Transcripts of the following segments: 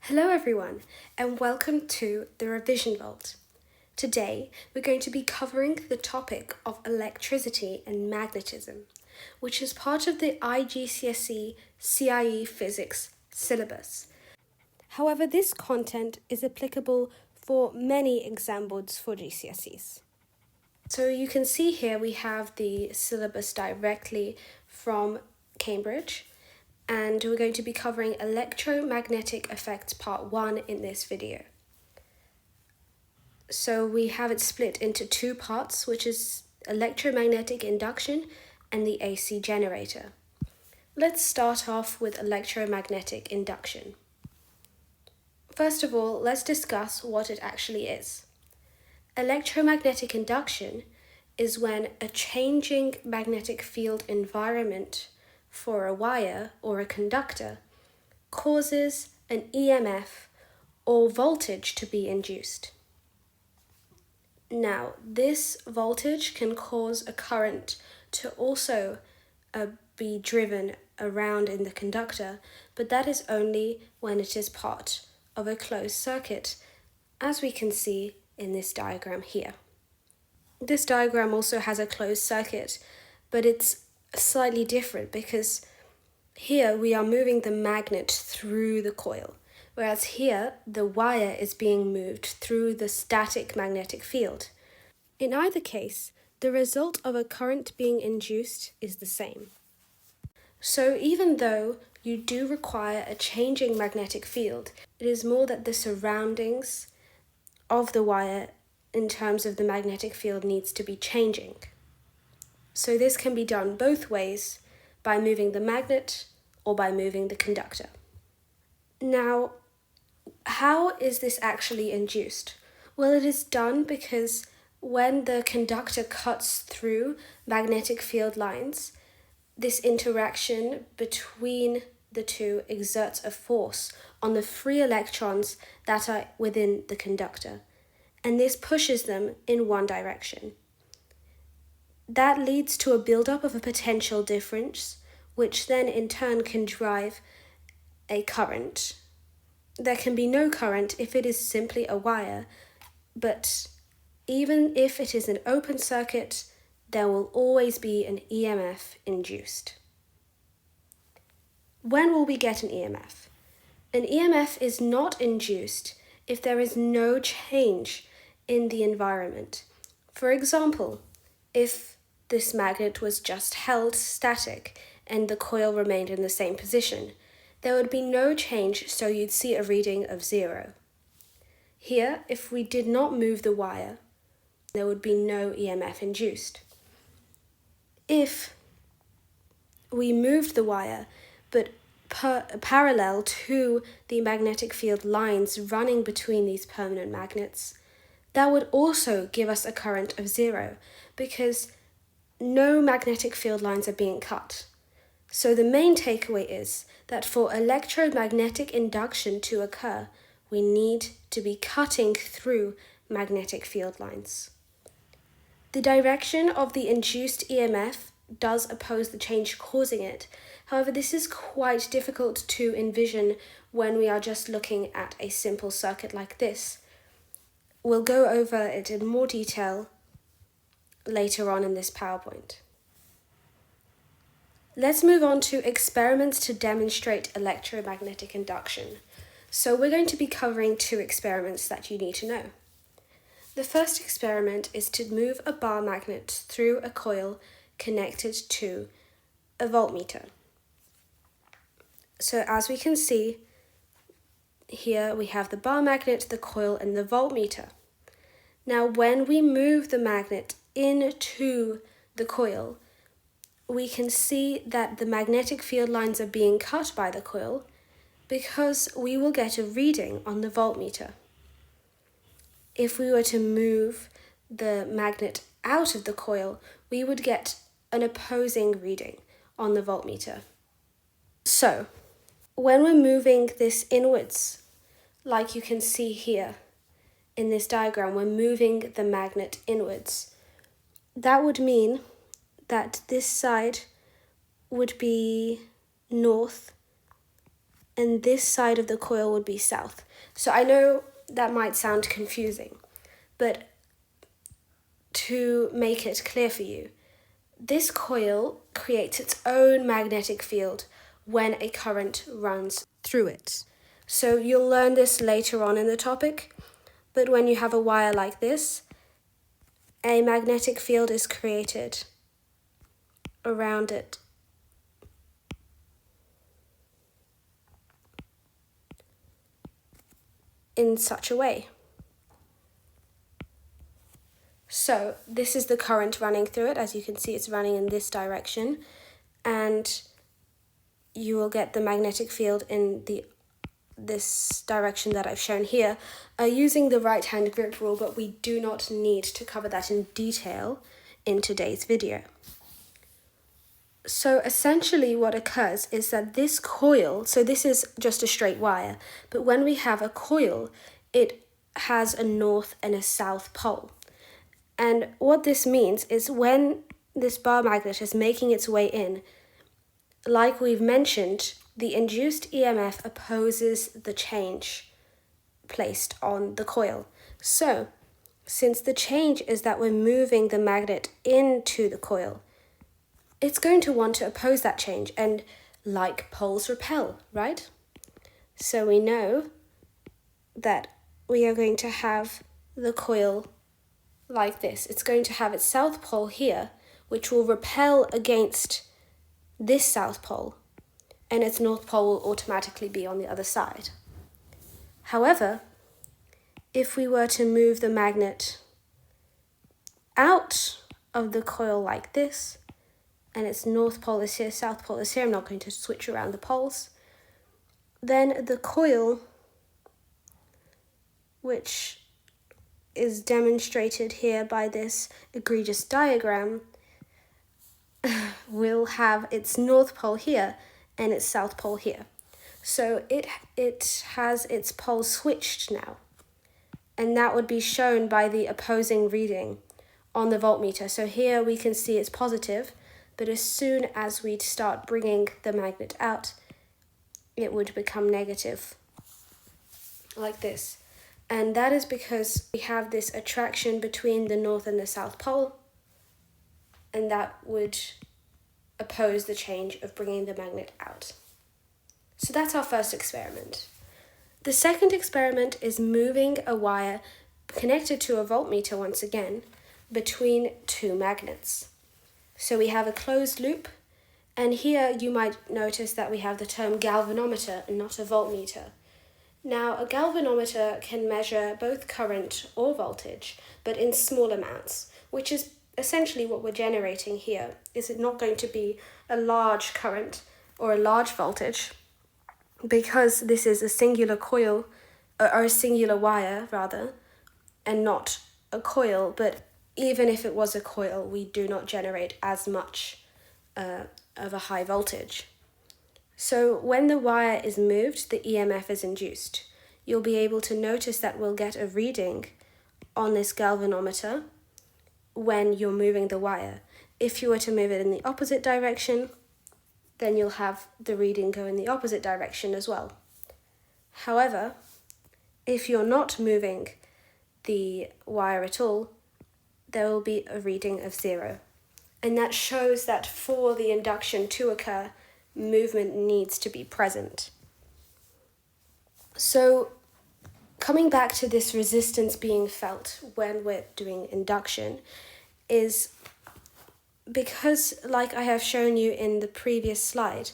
Hello everyone, and welcome to the Revision Vault. Today, we're going to be covering the topic of electricity and magnetism, which is part of the IGCSE CIE Physics syllabus. However, this content is applicable for many exam boards for GCSEs. So you can see here we have the syllabus directly from Cambridge, and we're going to be covering electromagnetic effects part 1 in this video. So we have it split into two parts, which is electromagnetic induction and the AC generator. Let's start off with electromagnetic induction. First of all, let's discuss what it actually is. Electromagnetic induction is when a changing magnetic field environment for a wire or a conductor causes an EMF or voltage to be induced. Now, this voltage can cause a current to also be driven around in the conductor, but that is only when it is part of a closed circuit, as we can see in this diagram here. This diagram also has a closed circuit, but it's slightly different because here we are moving the magnet through the coil, whereas here the wire is being moved through the static magnetic field. In either case, the result of a current being induced is the same. So even though you do require a changing magnetic field, it is more that the surroundings of the wire in terms of the magnetic field needs to be changing. So this can be done both ways, by moving the magnet or by moving the conductor. Now, how is this actually induced? Well, it is done because when the conductor cuts through magnetic field lines, this interaction between the two exerts a force on the free electrons that are within the conductor, and this pushes them in one direction. That leads to a buildup of a potential difference, which then in turn can drive a current. There can be no current if it is simply a wire, but even if it is an open circuit, there will always be an EMF induced. When will we get an EMF? An EMF is not induced if there is no change in the environment. For example, if this magnet was just held static and the coil remained in the same position, there would be no change, so you'd see a reading of 0. Here, if we did not move the wire, there would be no EMF induced. If we moved the wire, but parallel to the magnetic field lines running between these permanent magnets, that would also give us a current of 0, because no magnetic field lines are being cut. So the main takeaway is that for electromagnetic induction to occur, we need to be cutting through magnetic field lines. The direction of the induced EMF does oppose the change causing it. However, this is quite difficult to envision when we are just looking at a simple circuit like this. We'll go over it in more detail later on in this PowerPoint. Let's move on to experiments to demonstrate electromagnetic induction. So we're going to be covering two experiments that you need to know. The first experiment is to move a bar magnet through a coil connected to a voltmeter. So as we can see, here we have the bar magnet, the coil, and the voltmeter. Now when we move the magnet into the coil, we can see that the magnetic field lines are being cut by the coil because we will get a reading on the voltmeter. If we were to move the magnet out of the coil, we would get an opposing reading on the voltmeter. So, when we're moving this inwards, like you can see here in this diagram, we're moving the magnet inwards. That would mean that this side would be north and this side of the coil would be south. So I know that might sound confusing, but to make it clear for you, this coil creates its own magnetic field when a current runs through it. So you'll learn this later on in the topic, but when you have a wire like this, a magnetic field is created around it. In such a way. So this is the current running through it. As you can see, it's running in this direction, and you will get the magnetic field in this direction that I've shown here using the right-hand grip rule, but we do not need to cover that in detail in today's video. So essentially what occurs is that this coil, so this is just a straight wire, but when we have a coil, it has a north and a south pole. And what this means is when this bar magnet is making its way in, like we've mentioned, the induced EMF opposes the change placed on the coil. So, since the change is that we're moving the magnet into the coil, it's going to want to oppose that change, and like poles repel, right? So we know that we are going to have the coil like this. It's going to have its south pole here, which will repel against this south pole, and its north pole will automatically be on the other side. However, if we were to move the magnet out of the coil like this, and its north pole is here, south pole is here, I'm not going to switch around the poles, then the coil, which is demonstrated here by this egregious diagram, will have its north pole here and its south pole here. So it has its pole switched now, and that would be shown by the opposing reading on the voltmeter. So here we can see it's positive, but as soon as we start bringing the magnet out, it would become negative, like this. And that is because we have this attraction between the north and the south pole, and that would oppose the change of bringing the magnet out. So that's our first experiment. The second experiment is moving a wire connected to a voltmeter once again between two magnets. So we have a closed loop, and here you might notice that we have the term galvanometer and not a voltmeter. Now, a galvanometer can measure both current or voltage, but in small amounts, which is essentially what we're generating here. Is it not going to be a large current or a large voltage? Because this is a singular coil, or a singular wire rather, and not a coil, but even if it was a coil, we do not generate as much of a high voltage. So when the wire is moved, the EMF is induced. You'll be able to notice that we'll get a reading on this galvanometer when you're moving the wire. If you were to move it in the opposite direction, then you'll have the reading go in the opposite direction as well. However, if you're not moving the wire at all, there will be a reading of 0. And that shows that for the induction to occur, movement needs to be present. So, coming back to this resistance being felt when we're doing induction is because, like I have shown you in the previous slide,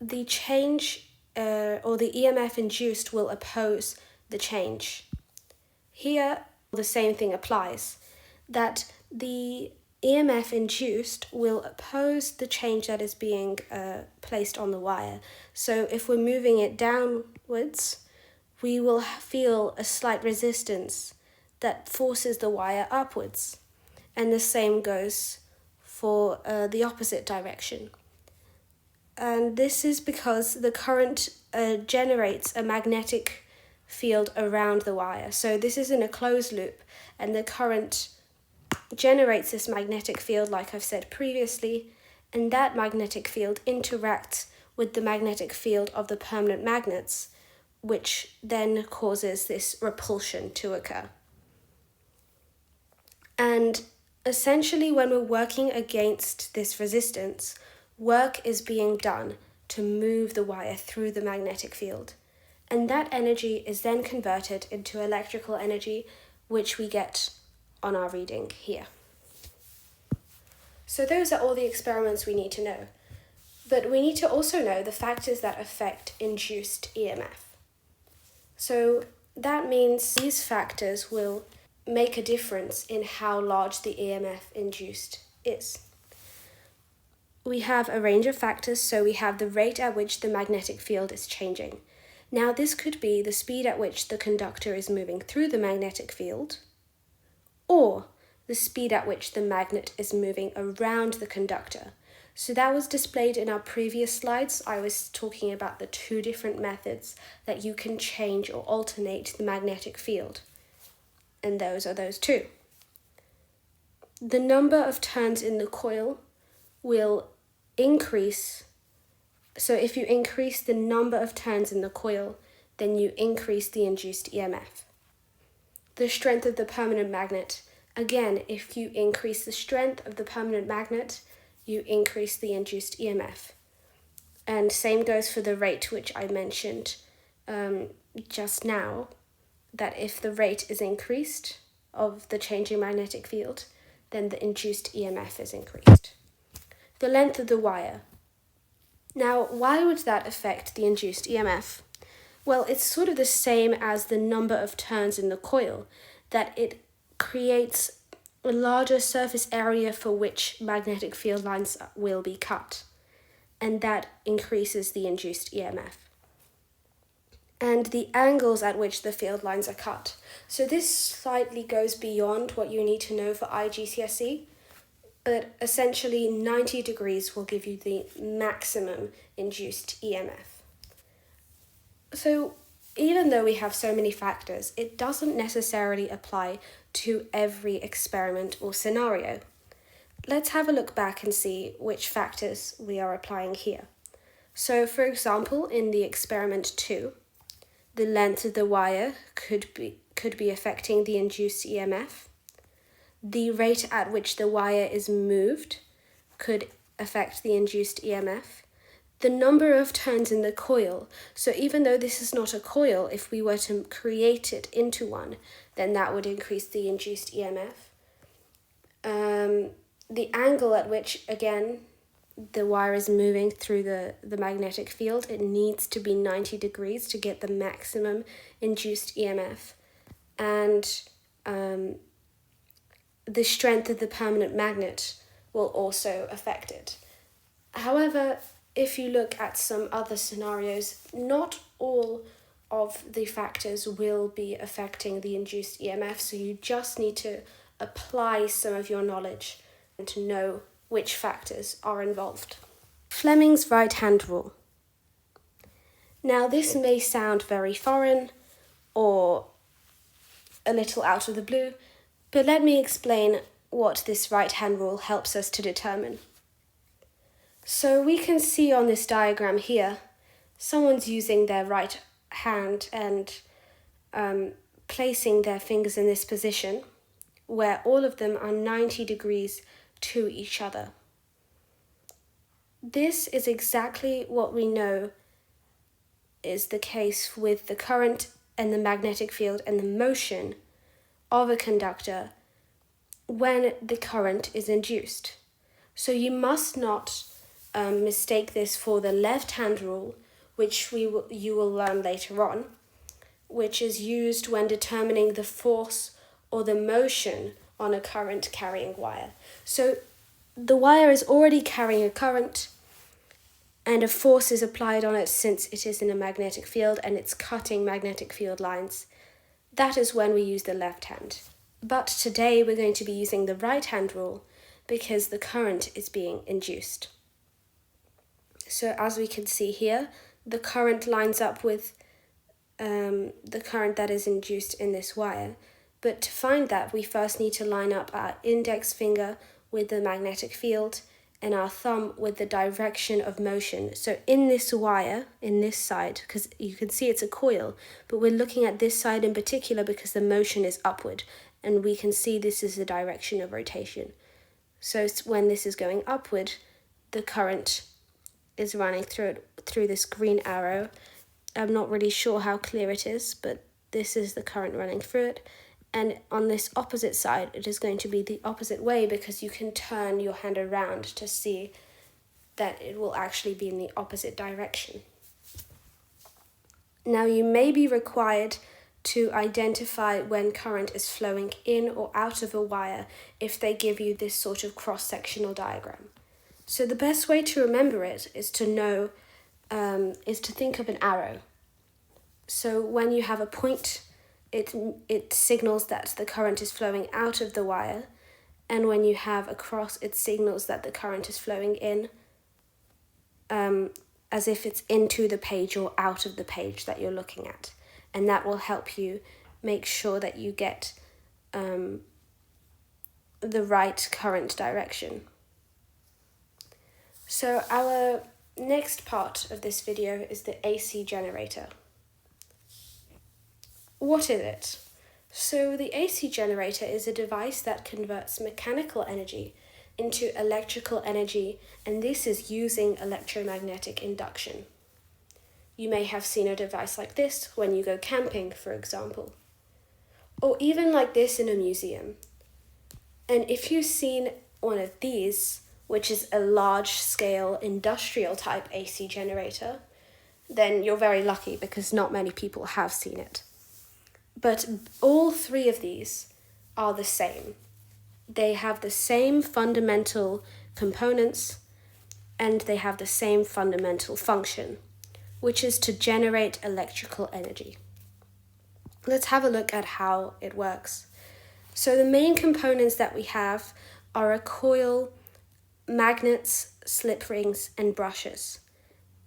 the change or the EMF induced will oppose the change. Here, the same thing applies, that the EMF induced will oppose the change that is being placed on the wire. So if we're moving it downwards, we will feel a slight resistance that forces the wire upwards. And the same goes for the opposite direction. And this is because the current generates a magnetic field around the wire. So this is in a closed loop, and the current generates this magnetic field, like I've said previously, and that magnetic field interacts with the magnetic field of the permanent magnets, which then causes this repulsion to occur. And essentially, when we're working against this resistance, work is being done to move the wire through the magnetic field. And that energy is then converted into electrical energy, which we get on our reading here. So those are all the experiments we need to know. But we need to also know the factors that affect induced EMF. So that means these factors will make a difference in how large the EMF induced is. We have a range of factors, so we have the rate at which the magnetic field is changing. Now this could be the speed at which the conductor is moving through the magnetic field, or the speed at which the magnet is moving around the conductor. So that was displayed in our previous slides. I was talking about the two different methods that you can change or alternate the magnetic field. And those are those two. The number of turns in the coil will increase. So if you increase the number of turns in the coil, then you increase the induced EMF. The strength of the permanent magnet. Again, if you increase the strength of the permanent magnet, you increase the induced EMF. And same goes for the rate, which I mentioned just now, that if the rate is increased of the changing magnetic field, then the induced EMF is increased. The length of the wire. Now, why would that affect the induced EMF? Well, it's sort of the same as the number of turns in the coil, that it creates a larger surface area for which magnetic field lines will be cut, and that increases the induced EMF. And the angles at which the field lines are cut. So this slightly goes beyond what you need to know for IGCSE, but essentially 90 degrees will give you the maximum induced EMF. So even though we have so many factors, it doesn't necessarily apply to every experiment or scenario. Let's have a look back and see which factors we are applying here. So for example, in the experiment 2, the length of the wire could be affecting the induced EMF. The rate at which the wire is moved could affect the induced EMF. The number of turns in the coil. So even though this is not a coil, if we were to create it into one, then that would increase the induced EMF. The angle at which, again, the wire is moving through the magnetic field, it needs to be 90 degrees to get the maximum induced EMF. And the strength of the permanent magnet will also affect it. However, if you look at some other scenarios, not all of the factors will be affecting the induced EMF, so you just need to apply some of your knowledge and to know which factors are involved. Fleming's right-hand rule. Now this may sound very foreign or a little out of the blue, but let me explain what this right-hand rule helps us to determine. So we can see on this diagram here, someone's using their right hand and placing their fingers in this position where all of them are 90 degrees to each other. This is exactly what we know is the case with the current and the magnetic field and the motion of a conductor when the current is induced. So you must not mistake this for the left-hand rule, which you will learn later on, which is used when determining the force or the motion on a current carrying wire. So the wire is already carrying a current and a force is applied on it since it is in a magnetic field and it's cutting magnetic field lines. That is when we use the left hand. But today we're going to be using the right-hand rule because the current is being induced. So as we can see here, the current lines up with the current that is induced in this wire. But to find that, we first need to line up our index finger with the magnetic field and our thumb with the direction of motion. So in this wire, in this side, because you can see it's a coil, but we're looking at this side in particular because the motion is upward, and we can see this is the direction of rotation. So when this is going upward, the current is running through this green arrow. I'm not really sure how clear it is, but this is the current running through it. And on this opposite side, it is going to be the opposite way, because you can turn your hand around to see that it will actually be in the opposite direction. Now, you may be required to identify when current is flowing in or out of a wire if they give you this sort of cross-sectional diagram. So the best way to remember it is to think of an arrow. So when you have a point, it signals that the current is flowing out of the wire, and when you have a cross, it signals that the current is flowing in, as if it's into the page or out of the page that you're looking at. And that will help you make sure that you get the right current direction. So our next part of this video is the AC generator. What is it? So the AC generator is a device that converts mechanical energy into electrical energy, and this is using electromagnetic induction. You may have seen a device like this when you go camping, for example, or even like this in a museum. And if you've seen one of these, which is a large-scale industrial type AC generator, then you're very lucky, because not many people have seen it. But all three of these are the same. They have the same fundamental components, and they have the same fundamental function, which is to generate electrical energy. Let's have a look at how it works. So the main components that we have are a coil, magnets, slip rings, and brushes.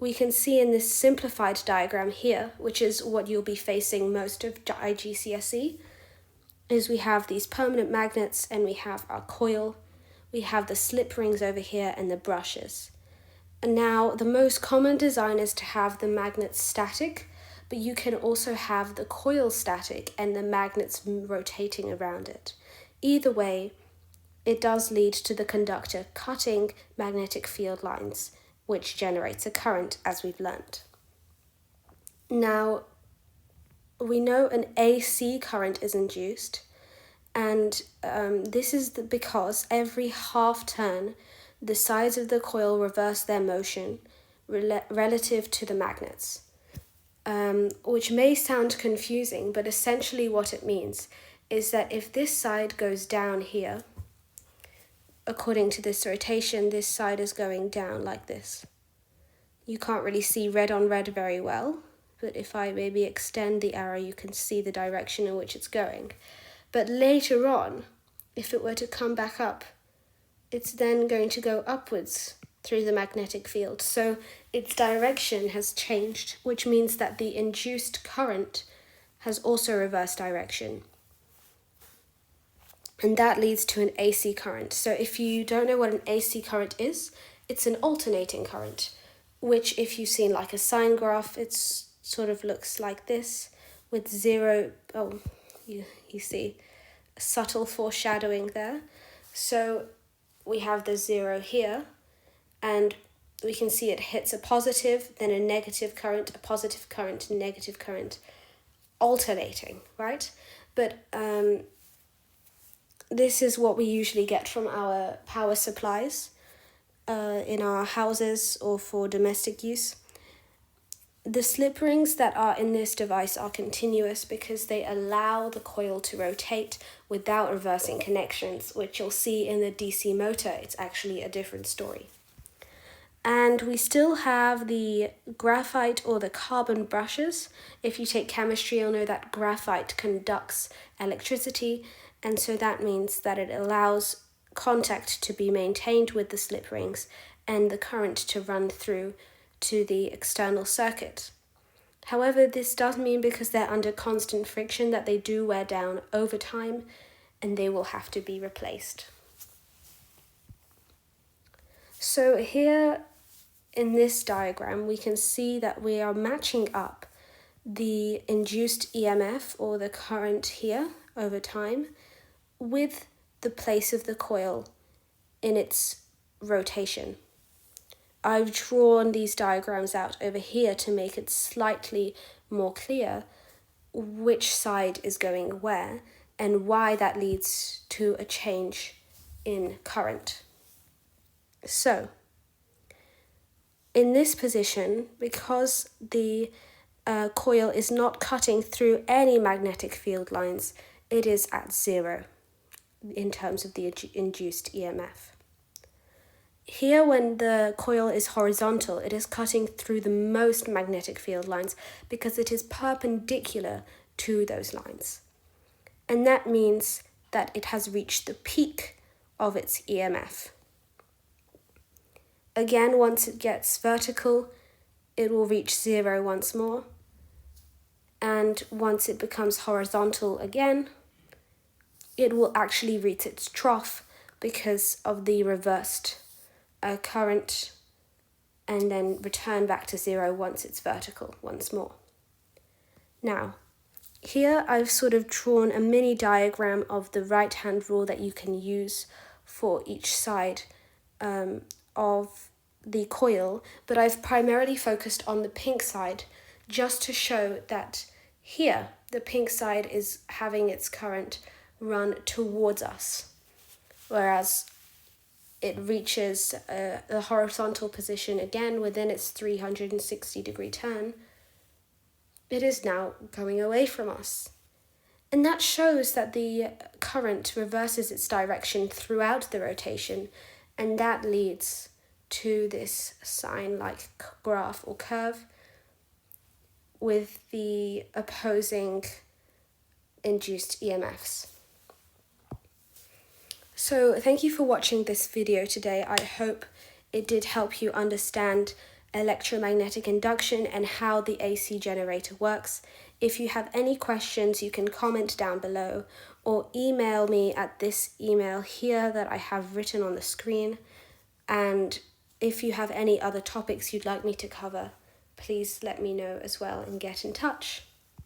We can see in this simplified diagram here, which is what you'll be facing most of IGCSE, is we have these permanent magnets, and we have our coil, we have the slip rings over here, and the brushes. And now the most common design is to have the magnets static, but you can also have the coil static and the magnets rotating around it. Either way, it does lead to the conductor cutting magnetic field lines, which generates a current, as we've learnt. Now, we know an AC current is induced, and this is because every half turn, the sides of the coil reverse their motion relative to the magnets, which may sound confusing, but essentially what it means is that if this side goes down here, according to this rotation, this side is going down like this. You can't really see red on red very well, but if I maybe extend the arrow, you can see the direction in which it's going. But later on, if it were to come back up, it's then going to go upwards through the magnetic field. So its direction has changed, which means that the induced current has also reversed direction. And that leads to an AC current. So if you don't know what an AC current is, it's an alternating current, which if you've seen like a sine graph, it sort of looks like this with zero, you see a subtle foreshadowing there. So we have the zero here, and we can see it hits a positive, then a negative current, a positive current, negative current, alternating, right? But this is what we usually get from our power supplies in our houses or for domestic use. The slip rings that are in this device are continuous because they allow the coil to rotate without reversing connections, which you'll see in the DC motor. It's actually a different story. And we still have the graphite or the carbon brushes. If you take chemistry, you'll know that graphite conducts electricity, and so that means that it allows contact to be maintained with the slip rings and the current to run through to the external circuit. However, this does mean, because they're under constant friction, that they do wear down over time and they will have to be replaced. So here in this diagram, we can see that we are matching up the induced EMF, or the current here over time, with the place of the coil in its rotation. I've drawn these diagrams out over here to make it slightly more clear which side is going where and why that leads to a change in current. So, in this position, because the coil is not cutting through any magnetic field lines, it is at zero in terms of the induced EMF. Here, when the coil is horizontal, it is cutting through the most magnetic field lines because it is perpendicular to those lines. And that means that it has reached the peak of its EMF. Again, once it gets vertical, it will reach zero once more. And once it becomes horizontal again, it will actually reach its trough because of the reversed current, and then return back to zero once it's vertical once more. Now, here I've sort of drawn a mini diagram of the right-hand rule that you can use for each side of the coil, but I've primarily focused on the pink side just to show that here the pink side is having its current run towards us, whereas it reaches the horizontal position again within its 360-degree turn. It is now going away from us. And that shows that the current reverses its direction throughout the rotation, and that leads to this sine-like graph or curve with the opposing induced EMFs. So thank you for watching this video today. I hope it did help you understand electromagnetic induction and how the AC generator works. If you have any questions, you can comment down below or email me at this email here that I have written on the screen. And if you have any other topics you'd like me to cover, please let me know as well and get in touch.